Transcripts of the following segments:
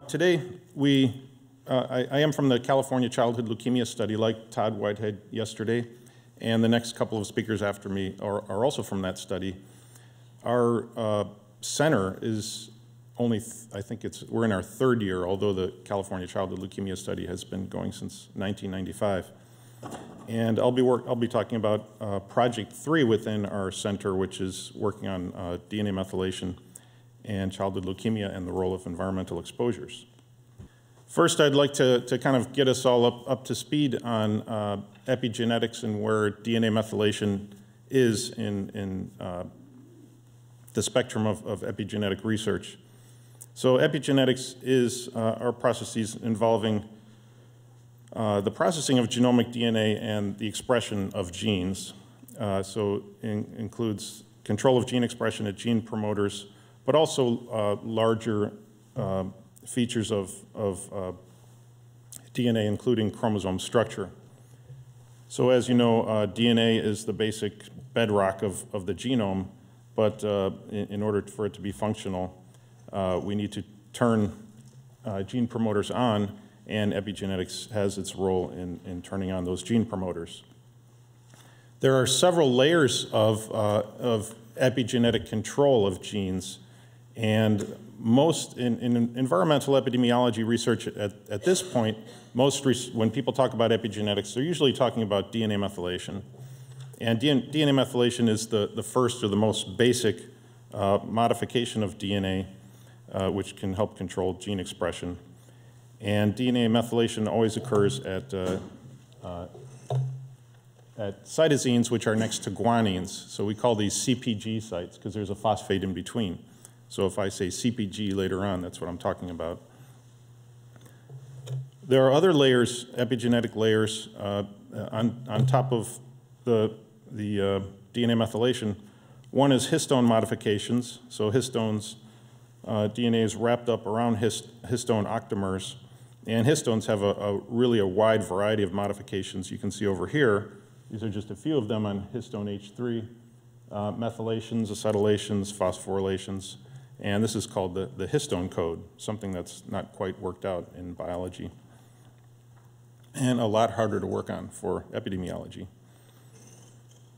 Today, I am from the California Childhood Leukemia Study, like Todd Whitehead yesterday, and the next couple of speakers after me are also from that study. Our center is only, I think we're in our third year, although the California Childhood Leukemia Study has been going since 1995. And I'll be talking about Project 3 within our center, which is working on DNA methylation and childhood leukemia and the role of environmental exposures. First, I'd like to kind of get us all up to speed on epigenetics and where DNA methylation is in the spectrum of epigenetic research. So epigenetics is our processes involving the processing of genomic DNA and the expression of genes. So it includes control of gene expression at gene promoters, but also larger features of DNA, including chromosome structure. So as you know, DNA is the basic bedrock of the genome, but in order for it to be functional, we need to turn gene promoters on, and epigenetics has its role in turning on those gene promoters. There are several layers of epigenetic control of genes, and most in environmental epidemiology research at this point, when people talk about epigenetics, they're usually talking about DNA methylation. And DNA methylation is the first or the most basic modification of DNA, which can help control gene expression. And DNA methylation always occurs at cytosines, which are next to guanines. So we call these CPG sites because there's a phosphate in between. So if I say CPG later on, that's what I'm talking about. There are other layers, epigenetic layers, on top of the DNA methylation. One is histone modifications. So histones, DNA is wrapped up around histone octamers. And histones have really a wide variety of modifications. You can see over here, these are just a few of them on histone H3, methylations, acetylations, phosphorylations. And this is called the histone code, something that's not quite worked out in biology, and a lot harder to work on for epidemiology.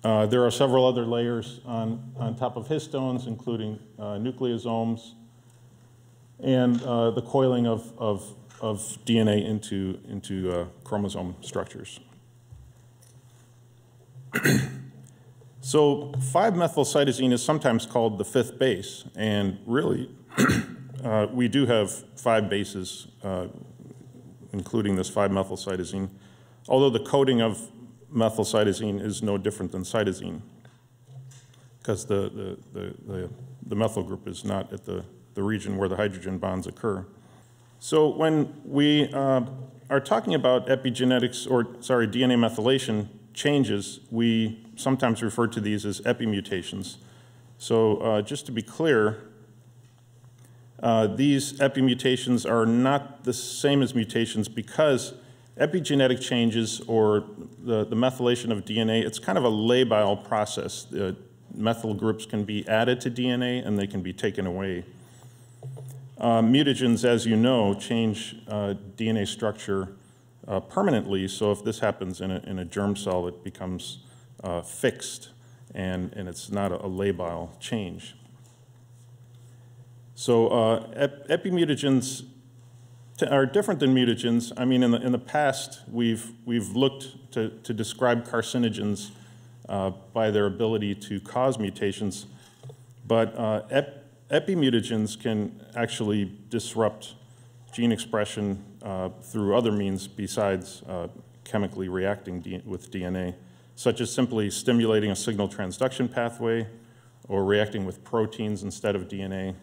There are several other layers on top of histones, including nucleosomes and the coiling of DNA into chromosome structures. So 5-methylcytosine is sometimes called the fifth base, and really we do have 5 bases, including this 5-methylcytosine, although the coding of methylcytosine is no different than cytosine, because the methyl group is not at the region where the hydrogen bonds occur. So when we are talking about epigenetics, DNA methylation changes, we sometimes refer to these as epimutations. So just to be clear, these epimutations are not the same as mutations because epigenetic changes, or the methylation of DNA, it's kind of a labile process. The methyl groups can be added to DNA and they can be taken away. Mutagens, as you know, change DNA structure permanently, so if this happens in a germ cell, it becomes fixed, and it's not a labile change. So epimutagens are different than mutagens. I mean, in the past, we've looked to describe carcinogens by their ability to cause mutations, but epimutagens can actually disrupt gene expression through other means besides chemically reacting with DNA, such as simply stimulating a signal transduction pathway or reacting with proteins instead of DNA,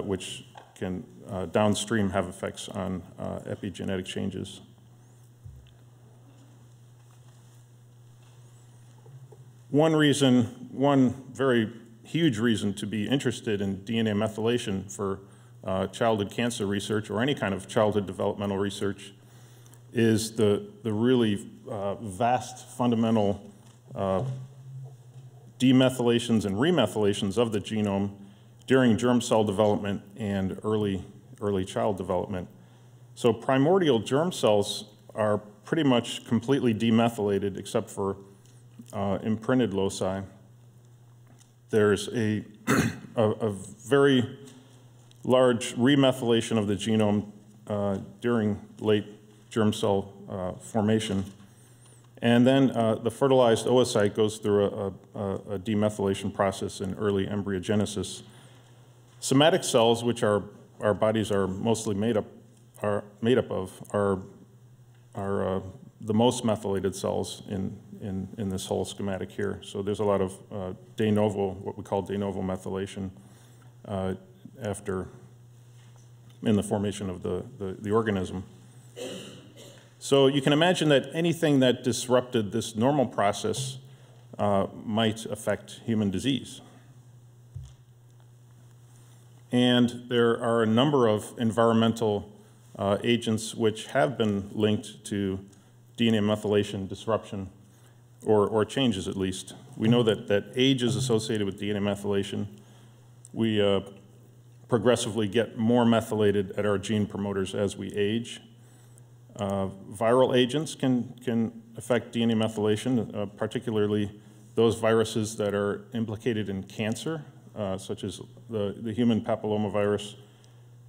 which can downstream have effects on epigenetic changes. One very huge reason to be interested in DNA methylation for childhood cancer research or any kind of childhood developmental research is the really vast fundamental demethylations and remethylations of the genome during germ cell development and early early child development. So primordial germ cells are pretty much completely demethylated except for imprinted loci. There's a very large remethylation of the genome during late germ cell formation. And then the fertilized oocyte goes through a demethylation process in early embryogenesis. Somatic cells, which our bodies are mostly made up of, are the most methylated cells in this whole schematic here. So there's a lot of de novo, what we call de novo methylation in the formation of the organism. So you can imagine that anything that disrupted this normal process might affect human disease. And there are a number of environmental agents which have been linked to DNA methylation disruption, or changes at least. We know that age is associated with DNA methylation. We progressively get more methylated at our gene promoters as we age. Viral agents can affect DNA methylation, particularly those viruses that are implicated in cancer, such as the human papillomavirus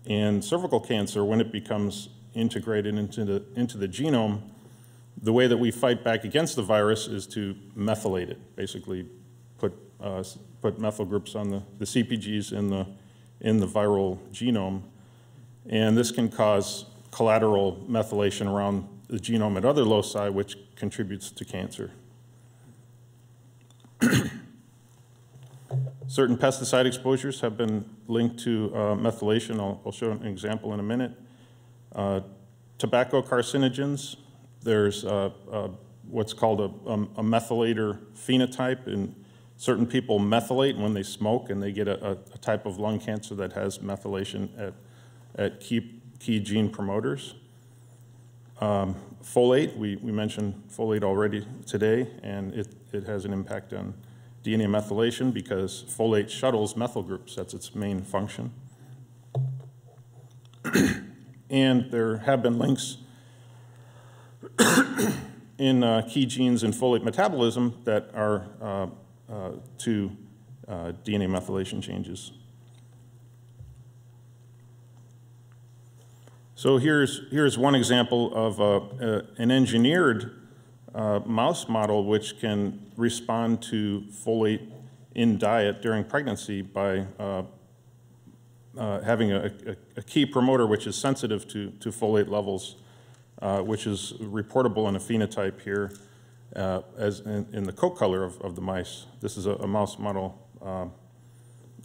and cervical cancer. When it becomes integrated into the genome, the way that we fight back against the virus is to methylate it, basically put methyl groups on the CPGs in the viral genome. And this can cause collateral methylation around the genome at other loci, which contributes to cancer. Certain pesticide exposures have been linked to methylation. I'll show an example in a minute. Tobacco carcinogens, there's what's called a methylator phenotype, and certain people methylate when they smoke, and they get a type of lung cancer that has methylation at key gene promoters. Folate, we mentioned folate already today, and it has an impact on DNA methylation because folate shuttles methyl groups. That's its main function. And there have been links in key genes in folate metabolism that are to DNA methylation changes. So here's one example of an engineered mouse model which can respond to folate in diet during pregnancy by having a key promoter which is sensitive to folate levels, which is reportable in a phenotype here as in the coat color of the mice. This is a mouse model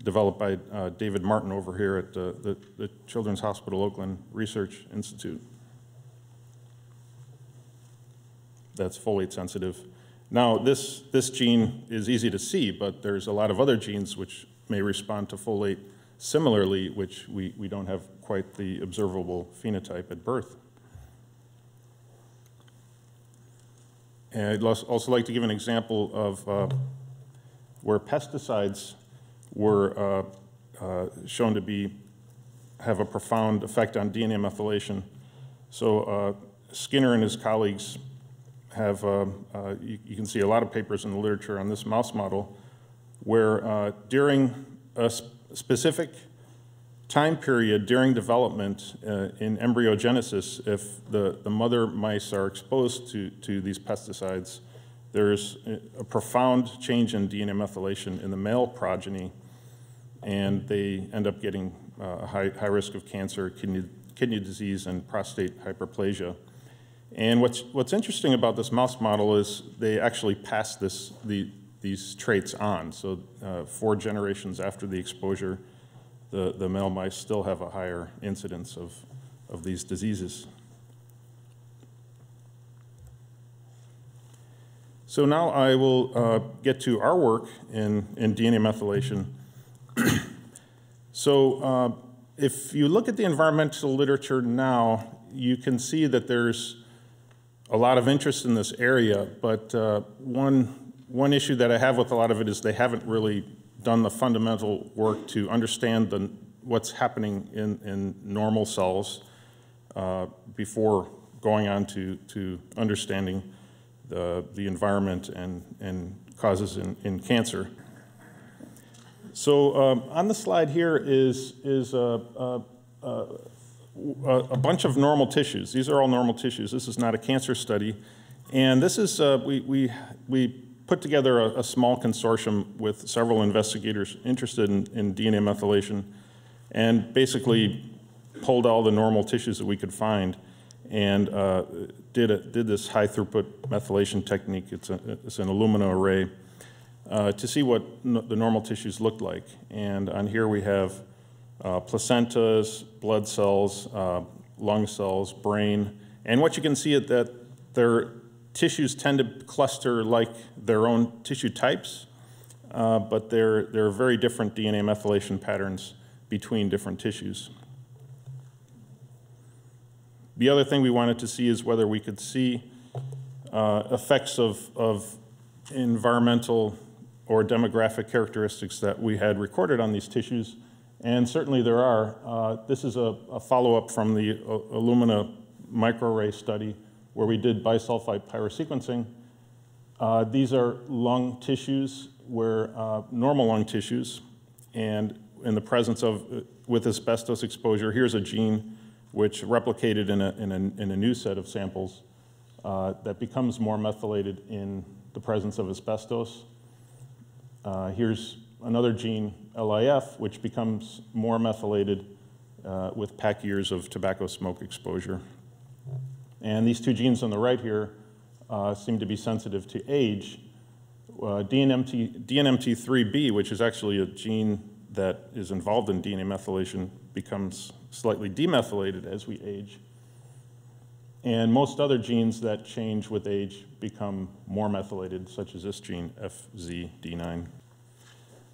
developed by David Martin over here at the Children's Hospital Oakland Research Institute. That's folate sensitive. Now, this gene is easy to see, but there's a lot of other genes which may respond to folate similarly, which we don't have quite the observable phenotype at birth. And I'd also like to give an example of where pesticides were shown to have a profound effect on DNA methylation. So Skinner and his colleagues have, you can see a lot of papers in the literature on this mouse model, where during a specific time period during development in embryogenesis, if the mother mice are exposed to these pesticides, there's a profound change in DNA methylation in the male progeny, and they end up getting a high risk of cancer, kidney disease, and prostate hyperplasia. And what's interesting about this mouse model is they actually pass these traits on. So 4 generations after the exposure, the male mice still have a higher incidence of these diseases. So now I will get to our work in DNA methylation. So if you look at the environmental literature now, you can see that there's a lot of interest in this area, but one issue that I have with a lot of it is they haven't really done the fundamental work to understand what's happening in normal cells before going on to understanding the environment and causes in cancer. So on the slide here is a bunch of normal tissues. These are all normal tissues. This is not a cancer study. And this is, we put together a small consortium with several investigators interested in DNA methylation and basically pulled all the normal tissues that we could find and did this high throughput methylation technique. It's an Illumina array to see what the normal tissues looked like. And on here we have placentas, blood cells, lung cells, brain. And what you can see is that their tissues tend to cluster like their own tissue types, but there are very different DNA methylation patterns between different tissues. The other thing we wanted to see is whether we could see effects of environmental or demographic characteristics that we had recorded on these tissues, and certainly there are. This is a follow-up from the Illumina microarray study where we did bisulfite pyrosequencing. These are lung tissues, normal lung tissues, and in the presence of, with asbestos exposure, here's a gene which replicated in a new set of samples that becomes more methylated in the presence of asbestos. Here's another gene, LIF, which becomes more methylated with pack years of tobacco smoke exposure. And these two genes on the right here seem to be sensitive to age. DNMT3B, which is actually a gene that is involved in DNA methylation, becomes slightly demethylated as we age. And most other genes that change with age become more methylated, such as this gene, FZD9.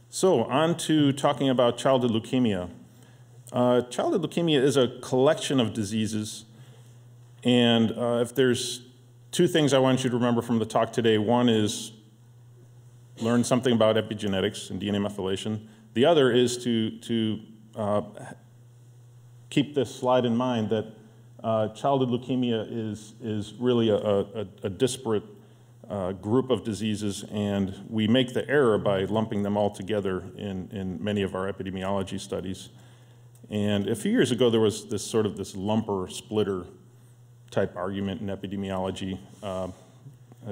So on to talking about childhood leukemia. Childhood leukemia is a collection of diseases. And if there's two things I want you to remember from the talk today, one is learn something about epigenetics and DNA methylation. The other is to keep this slide in mind that childhood leukemia is really a disparate group of diseases, and we make the error by lumping them all together in many of our epidemiology studies. And a few years ago, there was this sort of this lumper splitter type argument in epidemiology. I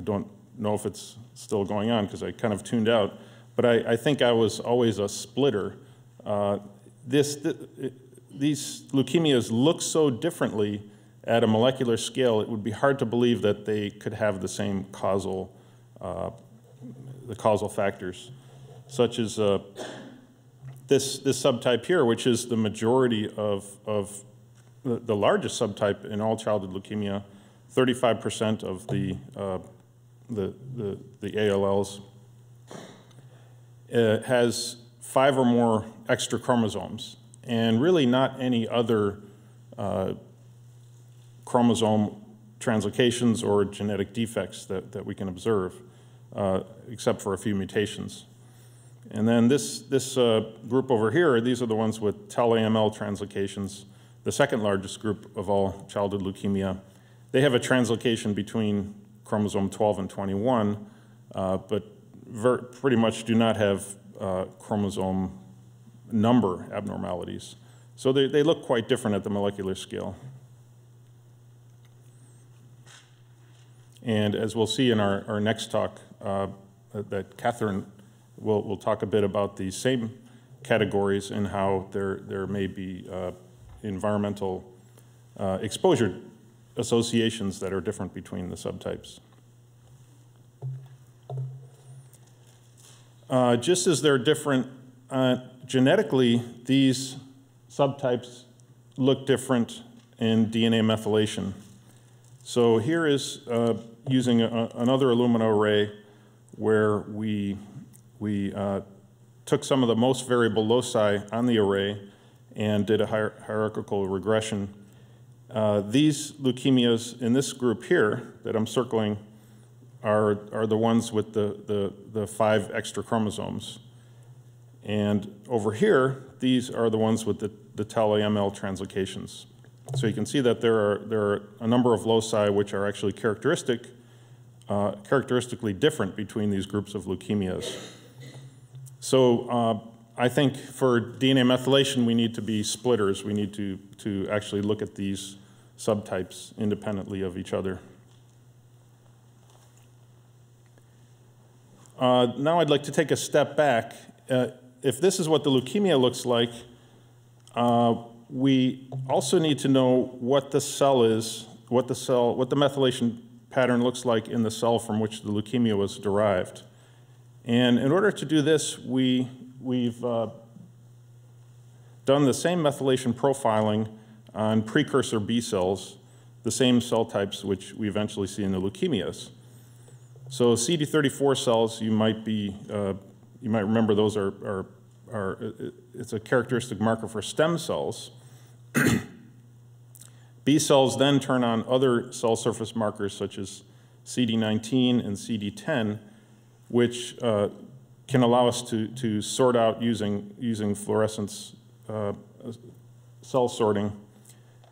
don't know if it's still going on because I kind of tuned out, but I think I was always a splitter. These leukemias look so differently at a molecular scale, it would be hard to believe that they could have the same causal factors, such as this subtype here, which is the majority of the largest subtype in all childhood leukemia. 35% of the ALLs has 5 or more extra chromosomes, and really not any other chromosome translocations or genetic defects that we can observe, except for a few mutations. And then this group over here, these are the ones with tel-AML translocations, the second largest group of all childhood leukemia. They have a translocation between chromosome 12 and 21, but pretty much do not have chromosome number abnormalities. So they look quite different at the molecular scale. And as we'll see in our next talk, that Catherine will talk a bit about the same categories and how there may be environmental exposure associations that are different between the subtypes. Just as they're different genetically, these subtypes look different in DNA methylation. So here is using another Illumina array where we took some of the most variable loci on the array and did a hierarchical regression. These leukemias in this group here that I'm circling are the ones with the 5 extra chromosomes. And over here, these are the ones with the tau-AML translocations. So you can see that there are a number of loci which are actually characteristically different between these groups of leukemias. So I think for DNA methylation, we need to be splitters. We need to actually look at these subtypes independently of each other. Now I'd like to take a step back. If this is what the leukemia looks like, we also need to know what the cell is, what the methylation pattern looks like in the cell from which the leukemia was derived. And in order to do this, we've done the same methylation profiling on precursor B cells, the same cell types which we eventually see in the leukemias. So CD34 cells, you might remember those it's a characteristic marker for stem cells. B cells then turn on other cell surface markers such as CD19 and CD10, which can allow us to sort out using fluorescence cell sorting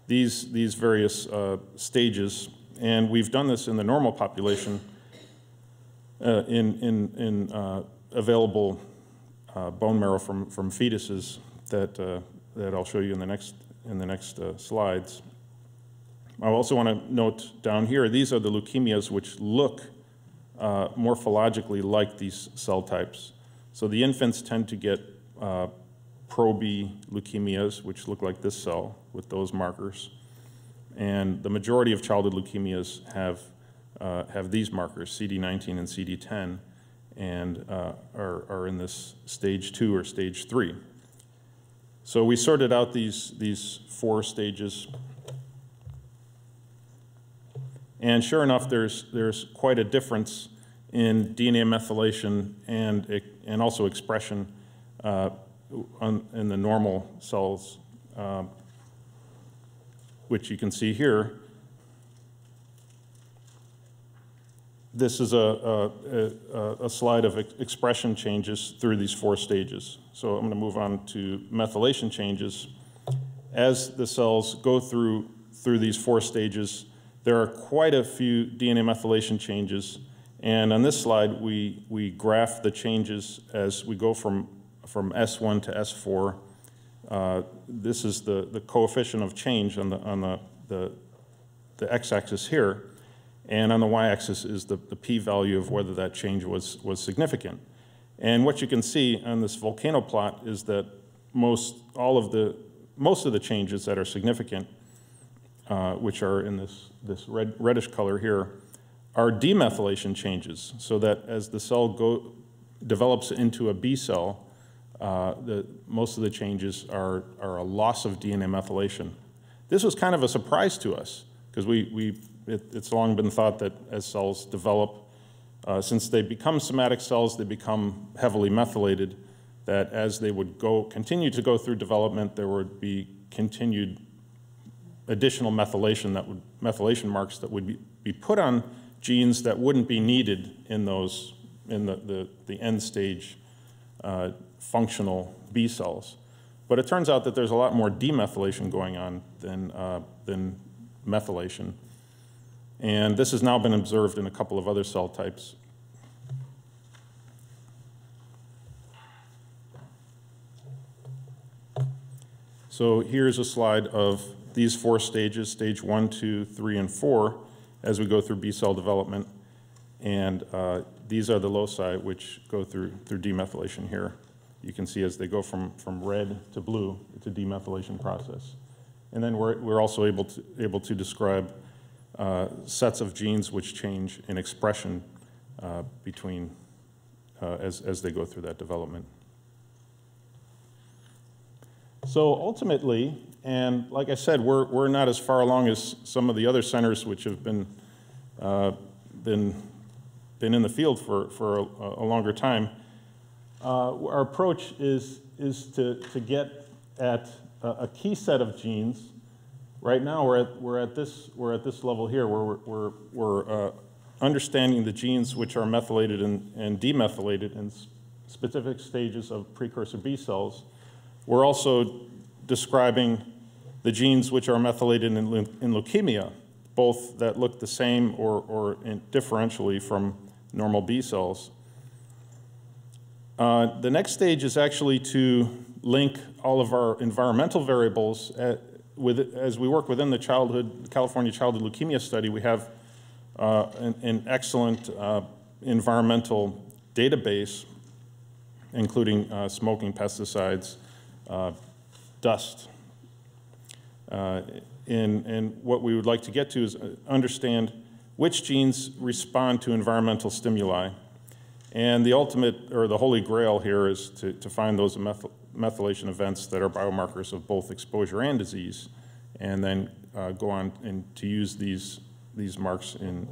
these various stages. And we've done this in the normal population in available bone marrow from fetuses that I'll show you in the next slides. I also want to note down here, these are the leukemias which look morphologically like these cell types. So the infants tend to get pro-B leukemias, which look like this cell with those markers. And the majority of childhood leukemias have these markers, CD19 and CD10, and are in this stage 2 or stage 3. So we sorted out these 4 stages. And sure enough, there's quite a difference in DNA methylation and also expression in the normal cells, which you can see here. This is a slide of expression changes through these 4 stages. So I'm going to move on to methylation changes. As the cells go through these 4 stages, there are quite a few DNA methylation changes. And on this slide, we graph the changes as we go from S1 to S4. This is the coefficient of change on the x-axis here. And on the y-axis is the p-value of whether that change was significant. And what you can see on this volcano plot is that most of the changes that are significant, which are in this reddish color here, are demethylation changes, so that as the cell develops into a B cell, most of the changes are a loss of DNA methylation. This was kind of a surprise to us, because it's long been thought that as cells develop, since they become somatic cells, they become heavily methylated, that as they would continue to go through development, there would be continued additional methylation marks that would be put on genes that wouldn't be needed in the end stage functional B cells. But it turns out that there's a lot more demethylation going on than methylation. And this has now been observed in a couple of other cell types. So here's a slide of these 4 stages, stage 1, 2, 3, and 4, as we go through B cell development. And these are the loci which go through demethylation here. You can see as they go from red to blue, it's a demethylation process. And then we're also able to describe sets of genes which change in expression between as they go through that development. So ultimately, and like I said, we're not as far along as some of the other centers which have been in the field for a longer time. Our approach is to get at a key set of genes. Right now, we're at this level here, where we're understanding the genes which are methylated and demethylated specific stages of precursor B cells. We're also describing the genes which are methylated in leukemia, both that look the same or differentially from normal B cells. The next stage is actually to link all of our environmental variables. As we work within the California Childhood Leukemia Study, we have an excellent environmental database, including smoking, pesticides, dust. And what we would like to get to is understand which genes respond to environmental stimuli. And the ultimate, or the holy grail here, is to find those methylation events that are biomarkers of both exposure and disease, and then go on and to use these marks in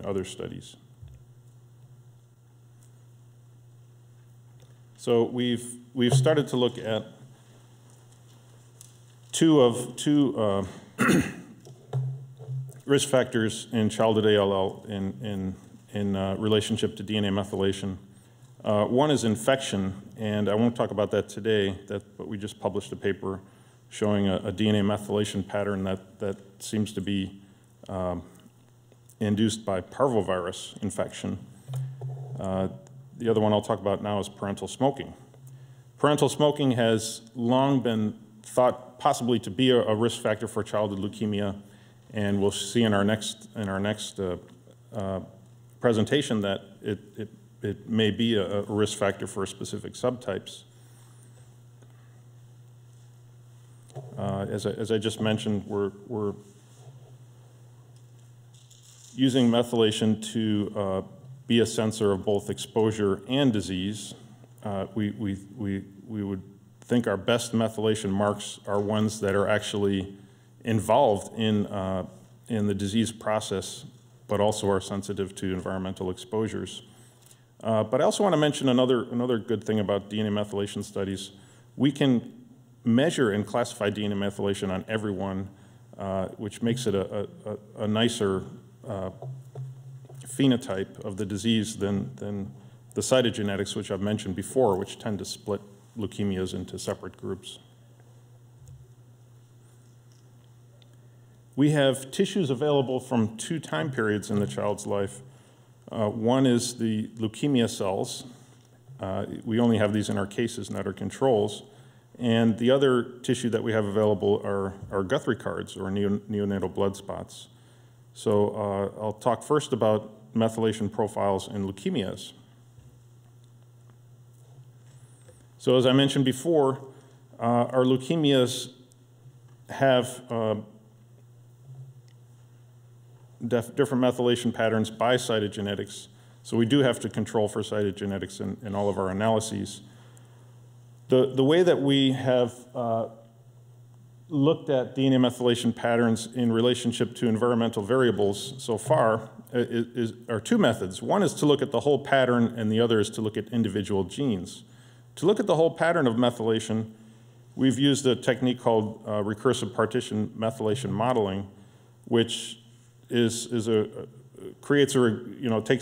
other studies. So we've started to look at two risk factors in childhood ALL in relationship to DNA methylation. One is infection, and I won't talk about that today, but we just published a paper showing a DNA methylation pattern that seems to be induced by parvovirus infection. The other one I'll talk about now is parental smoking. Parental smoking has long been thought possibly to be a risk factor for childhood leukemia, and we'll see in our next presentation that it may be a risk factor for specific subtypes. As I just mentioned, we're using methylation to be a sensor of both exposure and disease. We would think our best methylation marks are ones that are actually involved in the disease process, but also are sensitive to environmental exposures. But I also want to mention another good thing about DNA methylation studies. We can measure and classify DNA methylation on everyone, which makes it a nicer phenotype of the disease than the cytogenetics, which I've mentioned before, which tend to split leukemias into separate groups. We have tissues available from two time periods in the child's life. One is the leukemia cells. We only have these in our cases, not our controls. And the other tissue that we have available are Guthrie cards, or neonatal blood spots. So I'll talk first about methylation profiles in leukemias. So as I mentioned before, our leukemias have different methylation patterns by cytogenetics. So we do have to control for cytogenetics in all of our analyses. The way that we have looked at DNA methylation patterns in relationship to environmental variables so far are two methods. One is to look at the whole pattern, and the other is to look at individual genes. To look at the whole pattern of methylation, we've used a technique called recursive partition methylation modeling, which takes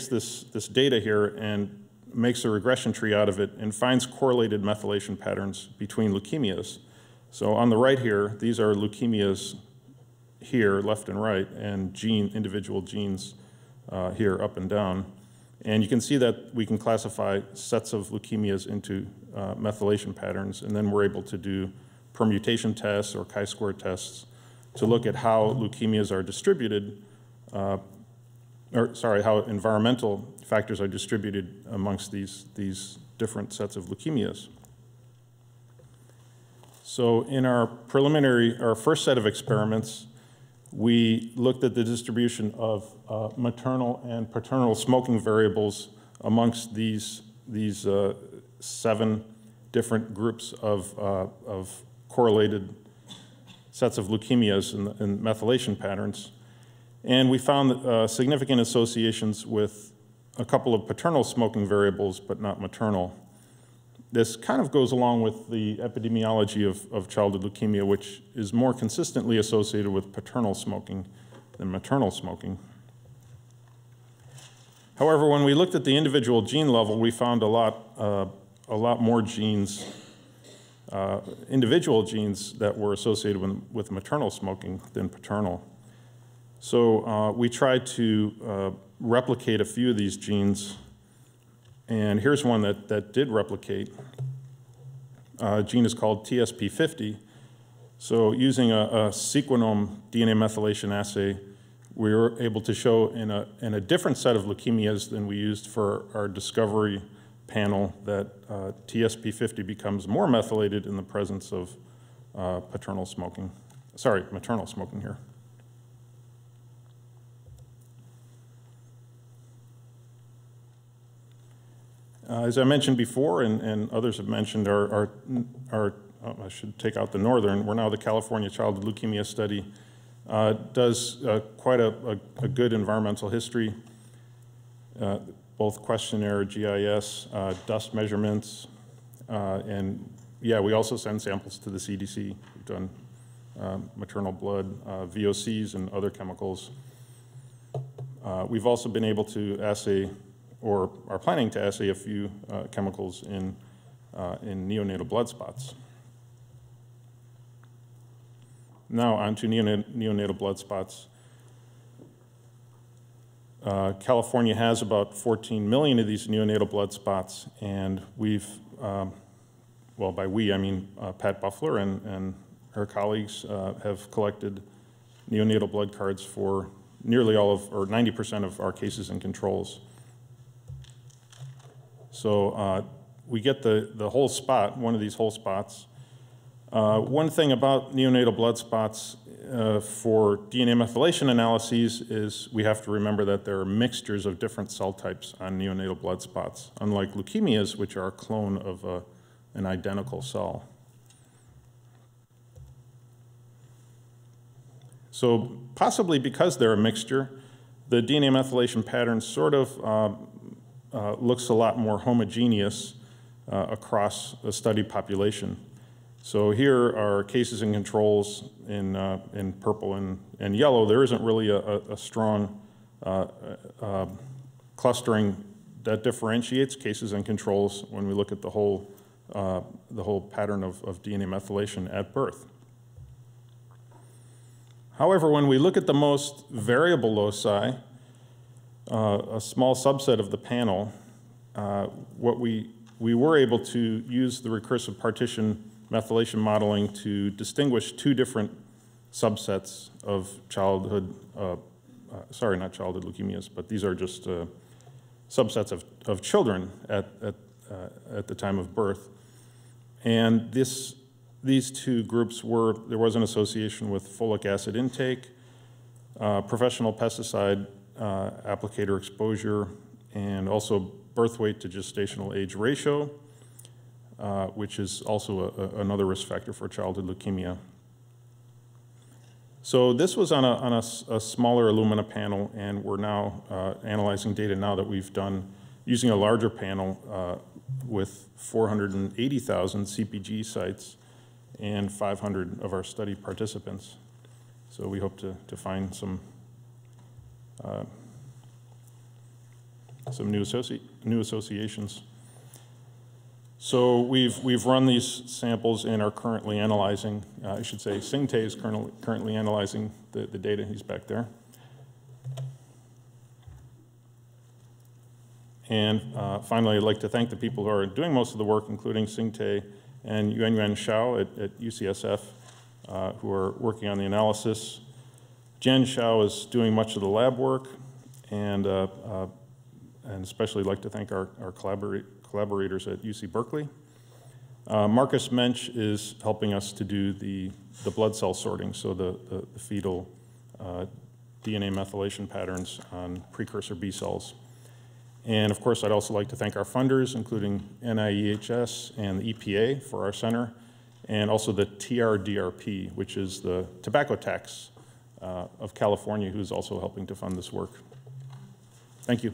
this data here and makes a regression tree out of it and finds correlated methylation patterns between leukemias. So on the right here, these are leukemias here, left and right, and individual genes here, up and down. And you can see that we can classify sets of leukemias into methylation patterns, and then we're able to do permutation tests or chi-square tests to look at how leukemias are distributed, how environmental factors are distributed amongst these different sets of leukemias. So in our first set of experiments, we looked at the distribution of maternal and paternal smoking variables amongst these 7 different groups of correlated sets of leukemias and methylation patterns. And we found significant associations with a couple of paternal smoking variables, but not maternal. This kind of goes along with the epidemiology of childhood leukemia, which is more consistently associated with paternal smoking than maternal smoking. However, when we looked at the individual gene level, we found a lot more genes, individual genes that were associated with maternal smoking than paternal. So we tried to replicate a few of these genes, and here's one that did replicate. A gene is called TSP50. So using a sequenome DNA methylation assay, we were able to show in a different set of leukemias than we used for our discovery panel that TSP50 becomes more methylated in the presence of maternal smoking here. As I mentioned before, and others have mentioned, I should take out the northern, we're now the California Childhood Leukemia Study, does quite a good environmental history, both questionnaire, GIS, dust measurements, and yeah, we also send samples to the CDC. We've done maternal blood, VOCs, and other chemicals. We've also been able to assay, or are planning to assay, a few chemicals in neonatal blood spots. Now on to neonatal blood spots. California has about 14 million of these neonatal blood spots, and we've, well, by we, I mean Pat Buffler and her colleagues have collected neonatal blood cards for nearly all of, or 90% of our cases and controls. So we get the whole spot, one of these whole spots. One thing about neonatal blood spots for DNA methylation analyses is we have to remember that there are mixtures of different cell types on neonatal blood spots, unlike leukemias, which are a clone of an identical cell. So possibly because they're a mixture, the DNA methylation pattern sort of looks a lot more homogeneous across a studied population. So here are cases and controls in purple and yellow. There isn't really a strong clustering that differentiates cases and controls when we look at the whole pattern of DNA methylation at birth. However, when we look at the most variable loci, a small subset of the panel, what we were able to use the recursive partition methylation modeling to distinguish two different subsets of childhood, sorry, not childhood leukemias, but these are just subsets of children at the time of birth. And these two groups there was an association with folic acid intake, professional pesticide applicator exposure, and also birth weight to gestational age ratio, which is also another risk factor for childhood leukemia. So this was on a smaller Illumina panel, and we're now analyzing data now that we've done using a larger panel with 480,000 CPG sites and 500 of our study participants. So we hope to find some new associations. So we've run these samples and are currently analyzing, I should say Singtae is currently analyzing the data. He's back there. And finally, I'd like to thank the people who are doing most of the work, including Singtae and Yuanyuan Shao at UCSF, who are working on the analysis. Jen Shao is doing much of the lab work, and especially like to thank our collaborators at UC Berkeley. Marcus Mensch is helping us to do the blood cell sorting, so the fetal DNA methylation patterns on precursor B cells. And of course, I'd also like to thank our funders, including NIEHS and the EPA for our center, and also the TRDRP, which is the tobacco tax of California, who's also helping to fund this work. Thank you.